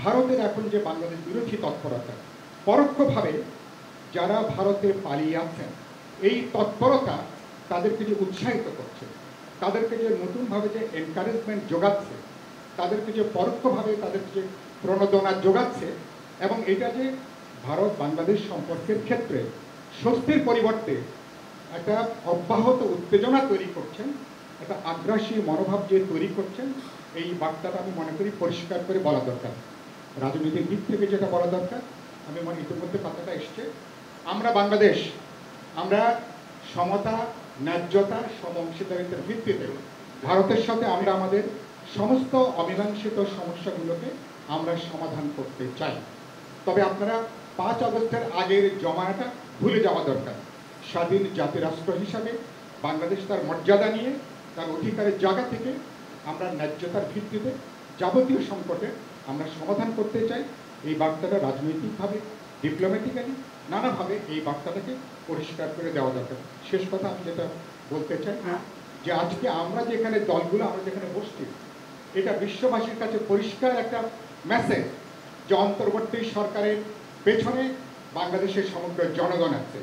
ভারতের এখন যে বাংলাদেশ বিরোধী তৎপরতা, পরোক্ষভাবে যারা ভারতে পালিয়ে আছেন এই তৎপরতা তাদেরকে যে উৎসাহিত করছে, তাদেরকে যে নতুনভাবে যে এনকারেজমেন্ট যোগাচ্ছে, তাদেরকে যে পরোক্ষভাবে তাদেরকে যে প্রণোদনা যোগাচ্ছে, এবং এটা যে ভারত বাংলাদেশ সম্পর্কের ক্ষেত্রে স্বস্তির পরিবর্তে একটা অব্যাহত উত্তেজনা তৈরি করছেন, একটা আগ্রাসী মনোভাব যে তৈরি করছেন, এই বার্তাটা আমি মনে করি পরিষ্কার করে বলা দরকার। রাজনৈতিক দিক থেকে যেটা বলা দরকার, আমি মনে ইতিমধ্যে কথাটা এসছে, আমরা বাংলাদেশ, আমরা সমতা, ন্যায্যতা, সমঅংশীদারিত্বের ভিত্তিতে ভারতের সাথে আমরা আমাদের সমস্ত অমীমাংসিত সমস্যাগুলোকে আমরা সমাধান করতে চাই। তবে আপনারা 5 আগস্টের আগের জমানাটা ভুলে যাওয়া দরকার। স্বাধীন জাতিরাষ্ট্র হিসাবে বাংলাদেশ তার মর্যাদা নিয়ে, তার অধিকারের জায়গা থেকে আমরা ন্যায্যতার ভিত্তিতে যাবতীয় সংকটে আমরা সমাধান করতে চাই। এই বার্তাটা রাজনৈতিকভাবে, ডিপ্লোম্যাটিক্যালি নানাভাবে এই বার্তাটাকে পরিষ্কার করে দেওয়া দরকার। শেষ কথা আমি যেটা বলতে চাই, যে আজকে আমরা যেখানে দলগুলো আমরা যেখানে বসছি, এটা বিশ্ববাসীর কাছে পরিষ্কার একটা মেসেজ যে অন্তর্বর্তী সরকারের পেছনে বাংলাদেশের সমগ্র জনগণ আছে।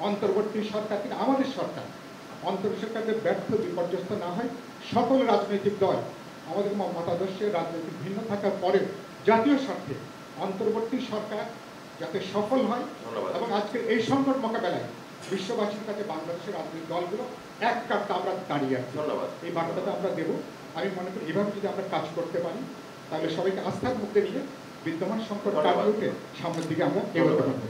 অন্তর্বর্তী সরকার থেকে আমাদের সরকার, অন্তর্বর্তী সরকারের ব্যর্থ বিপর্যস্ত না হয়, সকল রাজনৈতিক দল আমাদের মতাদর্শের রাজনৈতিক ভিন্ন থাকার পরেও জাতীয় স্বার্থে অন্তর্বর্তী সরকার যাতে সফল হয়, এবং আজকের এই সংকট মোকাবেলায় বিশ্ববাসীর কাছে বাংলাদেশের রাজনৈতিক দলগুলো এক কাটতে আমরা দাঁড়িয়ে আছি। এই বার্তাটা আমরা দেব। আমি মনে করি এভাবে যদি আমরা কাজ করতে পারি, তাহলে সবাইকে আস্থার মধ্যে নিয়ে বিদ্যমান সংকট কাটিয়ে উঠে সামনের দিকে আমরা এগোতে পারবো।